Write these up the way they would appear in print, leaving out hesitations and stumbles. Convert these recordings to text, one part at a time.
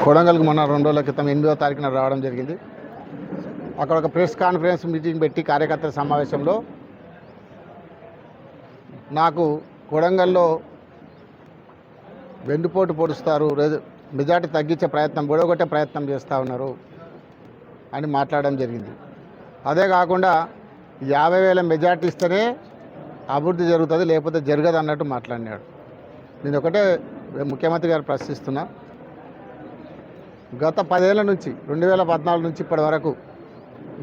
కొడంగల్కి మొన్న 2 రోజుల క్రితం 8వ తారీఖున రావడం జరిగింది. అక్కడ ఒక ప్రెస్ కాన్ఫరెన్స్ మీటింగ్ పెట్టి కార్యకర్తల సమావేశంలో నాకు కొడంగల్లో వెన్నుపోటు పొడుస్తారు, మెజార్టీ తగ్గించే ప్రయత్నం, గొడవగొట్టే ప్రయత్నం చేస్తూ ఉన్నారు అని మాట్లాడడం జరిగింది. అదే కాకుండా 50,000 మెజార్టీ ఇస్తేనే అభివృద్ధి జరుగుతుంది, లేకపోతే జరగదు అన్నట్టు మాట్లాడినాడు. నేను ఒకటే ముఖ్యమంత్రి గారు ప్రశ్నిస్తున్నా, గత 10 ఏళ్ల నుంచి 2014 నుంచి ఇప్పటి వరకు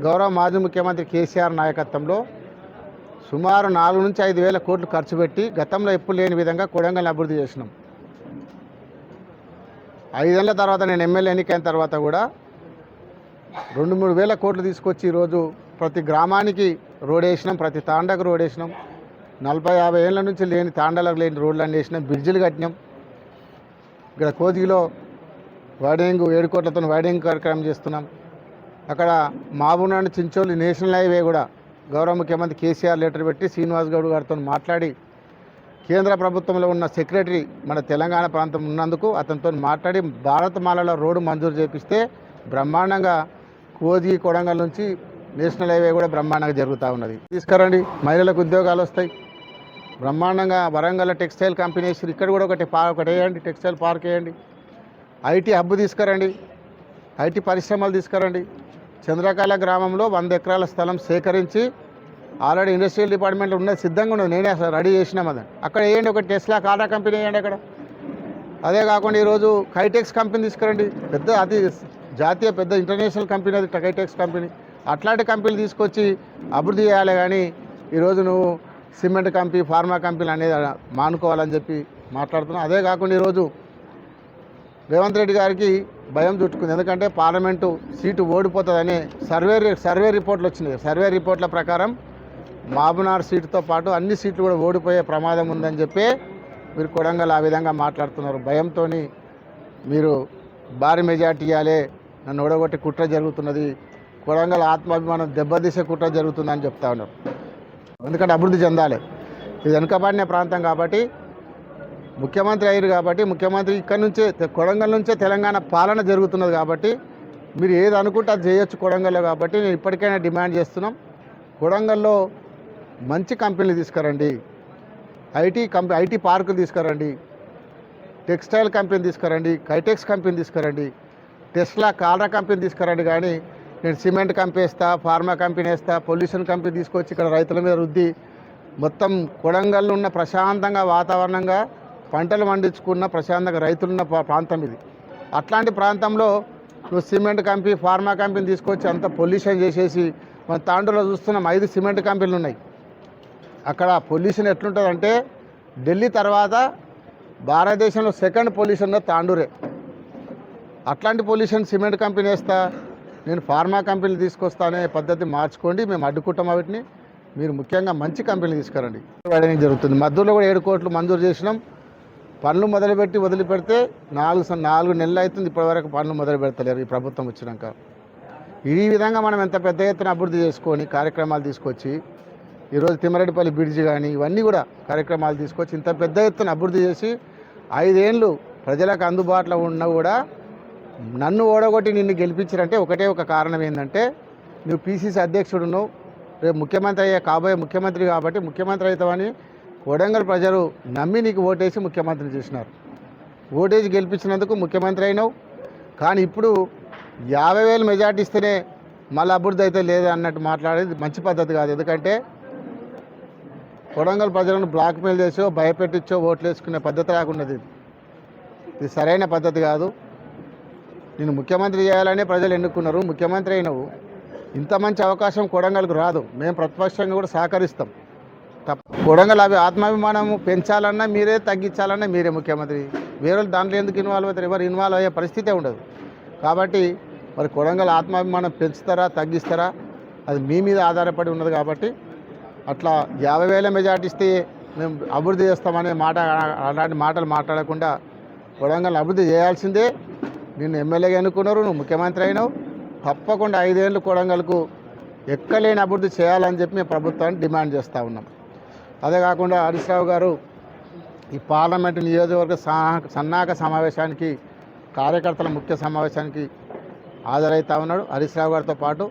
గౌరవ మాజీ ముఖ్యమంత్రి కేసీఆర్ నాయకత్వంలో సుమారు 4 నుంచి 5,000 కోట్లు ఖర్చు పెట్టి గతంలో ఎప్పుడు లేని విధంగా కొడంగల్ అభివృద్ధి చేసినాం. 5 ఏళ్ల తర్వాత నేను ఎమ్మెల్యే ఎన్నికైన తర్వాత కూడా 2-3 వేల కోట్లు తీసుకొచ్చి ఈరోజు ప్రతి గ్రామానికి రోడ్ వేసినాం, ప్రతి తాండకు రోడ్ వేసినాం. 40-50 ఏళ్ళ నుంచి లేని తాండాలకు లేని రోడ్లన్నీ వేసినాం, బ్రిడ్జిలు కట్టినాం. ఇక్కడ కోజిలో వైడింగ్ 7 కోట్లతో వైడింగ్ కార్యక్రమం చేస్తున్నాం. అక్కడ మాబూనాడు చించోలి నేషనల్ హైవే కూడా గౌరవ ముఖ్యమంత్రి కేసీఆర్ లెటర్ పెట్టి శ్రీనివాస్ గౌడ్ గారితో మాట్లాడి కేంద్ర ప్రభుత్వంలో ఉన్న సెక్రటరీ మన తెలంగాణ ప్రాంతం ఉన్నందుకు అతనితో మాట్లాడి భారతమాలలో రోడ్డు మంజూరు చేపిస్తే బ్రహ్మాండంగా కోజి కొడంగల్ నుంచి నేషనల్ హైవే కూడా బ్రహ్మాండంగా జరుగుతూ ఉన్నది. తీసుకురండి, మహిళలకు ఉద్యోగాలు వస్తాయి. బ్రహ్మాండంగా వరంగల్ టెక్స్టైల్ కంపెనీ ఇక్కడ కూడా ఒకటి వేయండి, టెక్స్టైల్ పార్క్ వేయండి. ఐటీ హబ్ తీసుకురండి, ఐటీ పరిశ్రమలు తీసుకురండి. చంద్రకాల గ్రామంలో 100 ఎకరాల స్థలం సేకరించి ఆల్రెడీ ఇండస్ట్రియల్ డిపార్ట్మెంట్లో ఉన్నది, సిద్ధంగా ఉన్నది. నేనే అసలు రెడీ చేసినాం. అది అక్కడ వేయండి, ఒక టెస్లా కాటా కంపెనీ వేయండి అక్కడ. అదే కాకుండా ఈరోజు కైటెక్స్ కంపెనీ తీసుకురండి, పెద్ద అది జాతీయ పెద్ద ఇంటర్నేషనల్ కంపెనీ, అది కైటెక్స్ కంపెనీ. అట్లాంటి కంపెనీలు తీసుకొచ్చి అభివృద్ధి చేయాలి. కానీ ఈరోజు నువ్వు సిమెంట్ కంపెనీ, ఫార్మా కంపెనీలు అనేది మానుకోవాలని చెప్పి మాట్లాడుతున్నావు. అదే కాకుండా ఈరోజు రేవంత్ రెడ్డి గారికి భయం చుట్టుకుంది, ఎందుకంటే పార్లమెంటు సీటు ఓడిపోతుందని సర్వే రిపోర్ట్లు వచ్చినాయి. సర్వే రిపోర్ట్ల ప్రకారం మహబూబ్నగర్ సీటుతో పాటు అన్ని సీట్లు కూడా ఓడిపోయే ప్రమాదం ఉందని చెప్పి మీరు కొడంగల్ ఆ విధంగా మాట్లాడుతున్నారు. భయంతో మీరు భారీ మెజార్టీ ఇవ్వాలి, నన్ను ఓడగొట్టి కుట్ర జరుగుతున్నది, కొడంగల్ ఆత్మాభిమానం దెబ్బతీసే కుట్ర జరుగుతుందని చెప్తా ఉన్నారు. ఎందుకంటే అభివృద్ధి చెందాలి, ఇది వెనుకబడిన ప్రాంతం కాబట్టి ముఖ్యమంత్రి అయ్యారు కాబట్టి ముఖ్యమంత్రి ఇక్కడ నుంచే కొడంగల్ నుంచే తెలంగాణ పాలన జరుగుతున్నది కాబట్టి మీరు ఏది అనుకుంటే అది చేయొచ్చు కొడంగల్లో. కాబట్టి నేను ఇప్పటికైనా డిమాండ్ చేస్తున్నాం, కొడంగల్లో మంచి కంపెనీలు తీసుకురండి, ఐటీ పార్కులు తీసుకురండి, టెక్స్టైల్ కంపెనీ తీసుకురండి, కైటెక్స్ కంపెనీ తీసుకురండి, టెస్లా కారా కంపెనీ తీసుకురండి. కానీ నేను సిమెంట్ కంపెనీ వేస్తా, ఫార్మా కంపెనీ వేస్తా, పొల్యూషన్ కంపెనీ తీసుకొచ్చి ఇక్కడ రైతుల మీద రుద్ది మొత్తం కొడంగల్లో ఉన్న ప్రశాంతంగా వాతావరణంగా పంటలు పండించుకున్న ప్రశాంతంగా రైతులున్న ప్రాంతం ఇది. అట్లాంటి ప్రాంతంలో నువ్వు సిమెంట్ కంపెనీ, ఫార్మా కంపెనీ తీసుకొచ్చి అంత పొల్యూషన్ చేసేసి, మన తాండూరులో చూస్తున్నాం 5 సిమెంట్ కంపెనీలు ఉన్నాయి. అక్కడ పొల్యూషన్ ఎట్లుంటుందంటే ఢిల్లీ తర్వాత భారతదేశంలో సెకండ్ పొల్యూషన్ తాండూరే. అట్లాంటి పొల్యూషన్ సిమెంట్ కంపెనీ వేస్తా, నేను ఫార్మా కంపెనీలు తీసుకొస్తానే పద్ధతి మార్చుకోండి, మేము అడ్డుకుంటాం. వాటిని మీరు ముఖ్యంగా మంచి కంపెనీలు తీసుకురండి. వైడనింగ్ జరుగుతుంది. మద్దూరులో కూడా 7 కోట్లు మంజూరు చేసినాం. పనులు మొదలుపెట్టి వదిలిపెడితే 4 నెలలు అవుతుంది, ఇప్పటివరకు పనులు మొదలు పెడతలేరు ఈ ప్రభుత్వం వచ్చినాక. ఈ విధంగా మనం ఎంత పెద్ద ఎత్తున అభివృద్ధి చేసుకొని కార్యక్రమాలు తీసుకొచ్చి ఈరోజు తిమ్మరెడ్డిపల్లి బ్రిడ్జ్ కానీ ఇవన్నీ కూడా కార్యక్రమాలు తీసుకొచ్చి ఇంత పెద్ద ఎత్తున అభివృద్ధి చేసి 5 ఏళ్ళు ప్రజలకు అందుబాటులో ఉన్నా కూడా నన్ను ఓడగొట్టి నిన్ను గెలిపించారంటే ఒకటే ఒక కారణం ఏంటంటే నువ్వు పీసీసీ అధ్యక్షుడు, నువ్వు రేపు ముఖ్యమంత్రి అయ్యే కాబోయే ముఖ్యమంత్రి కాబట్టి ముఖ్యమంత్రి అవుతావని కొడంగల్ ప్రజలు నమ్మి నీకు ఓటేసి ముఖ్యమంత్రి చేసినారు. ఓటేసి గెలిపించినందుకు ముఖ్యమంత్రి అయినావు. కానీ ఇప్పుడు 50,000 మెజార్టీ ఇస్తేనే మళ్ళీ అభివృద్ధి అయితే లేదు అన్నట్టు మాట్లాడేది మంచి పద్ధతి కాదు. ఎందుకంటే కొడంగల్ ప్రజలను బ్లాక్మెయిల్ చేసో భయపెట్టించో ఓట్లు వేసుకునే పద్ధతి రాకున్నది. ఇది సరైన పద్ధతి కాదు. నేను ముఖ్యమంత్రి చేయాలనే ప్రజలు ఎన్నుకున్నారు, ముఖ్యమంత్రి అయినవు. ఇంత మంచి అవకాశం కొడంగల్కు రాదు. మేము ప్రతిపక్షంగా కూడా సహకరిస్తాం. కొడంగల్ ఆత్మాభిమానం పెంచాలన్నా మీరే, తగ్గించాలన్నా మీరే ముఖ్యమంత్రి. వేరే దాంట్లో ఎందుకు ఇన్వాల్వ్ అవుతారు? ఎవరు ఇన్వాల్వ్ అయ్యే పరిస్థితే ఉండదు. కాబట్టి మరి కొడంగల్ ఆత్మాభిమానం పెంచుతారా, తగ్గిస్తారా, అది మీ మీద ఆధారపడి ఉన్నది. కాబట్టి అట్లా 50,000 మెజార్టీ ఇస్తే మేము అభివృద్ధి చేస్తామనే అలాంటి మాటలు మాట్లాడకుండా కొడంగల్ అభివృద్ధి చేయాల్సిందే. నిన్ను ఎమ్మెల్యేగా ఎన్నుకున్నారు, నువ్వు ముఖ్యమంత్రి అయినావు. తప్పకుండా 5 ఏళ్ళు కొడంగల్కు ఎక్కలేని అభివృద్ధి చేయాలని చెప్పి మేము ప్రభుత్వాన్ని డిమాండ్ చేస్తూ ఉన్నాం. అదే కాకుండా హరీష్ రావు గారు ఈ పార్లమెంటు నియోజకవర్గ సన్నాహక సమావేశానికి కార్యకర్తల ముఖ్య సమావేశానికి హాజరవుతా ఉన్నాడు. హరీష్ రావు గారితో పాటు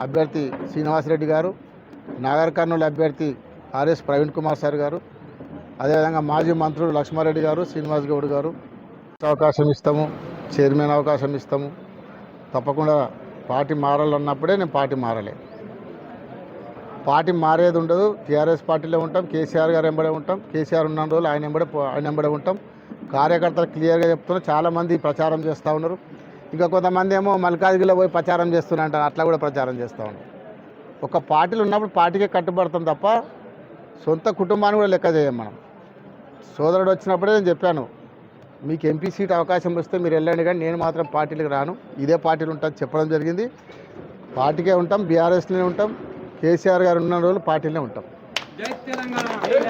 అభ్యర్థి శ్రీనివాసరెడ్డి గారు, నాగర్ కర్నూలు అభ్యర్థి ఆర్ఎస్ ప్రవీణ్ కుమార్ సార్ గారు, అదేవిధంగా మాజీ మంత్రులు లక్ష్మారెడ్డి గారు, శ్రీనివాస్ గౌడ్ గారు. అవకాశం ఇస్తాము, చైర్మన్ అవకాశం ఇస్తాము. తప్పకుండా పార్టీ మారాలన్నప్పుడే నేను పార్టీ మారలే. పార్టీ మారేది ఉండదు. టీఆర్ఎస్ పార్టీలో ఉంటాం, కేసీఆర్ గారు వెంబడే ఉంటాం. కేసీఆర్ ఉన్న రోజులు ఆయన వెంబడే ఉంటాం. కార్యకర్తలు క్లియర్గా చెప్తున్నారు. చాలామంది ప్రచారం చేస్తూ ఉన్నారు. ఇంకా కొంతమంది ఏమో మల్కాజ్గిరిలో పోయి ప్రచారం చేస్తున్నారంటారు. అట్లా కూడా ప్రచారం చేస్తూ ఉన్నారు. ఒక పార్టీలు ఉన్నప్పుడు పార్టీకే కట్టుబడతాం తప్ప సొంత కుటుంబాన్ని కూడా లెక్క చేయం మనం. సోదరుడు వచ్చినప్పుడే నేను చెప్పాను, మీకు ఎంపీ సీట్ అవకాశం వస్తే మీరు వెళ్ళండి, కానీ నేను మాత్రం పార్టీలకు రాను, ఇదే పార్టీలు ఉంటుంది చెప్పడం జరిగింది. పార్టీకే ఉంటాం, బీఆర్ఎస్లోనే ఉంటాం. కేసీఆర్ గారు ఉన్న రోజులు పార్టీలోనే ఉంటాం.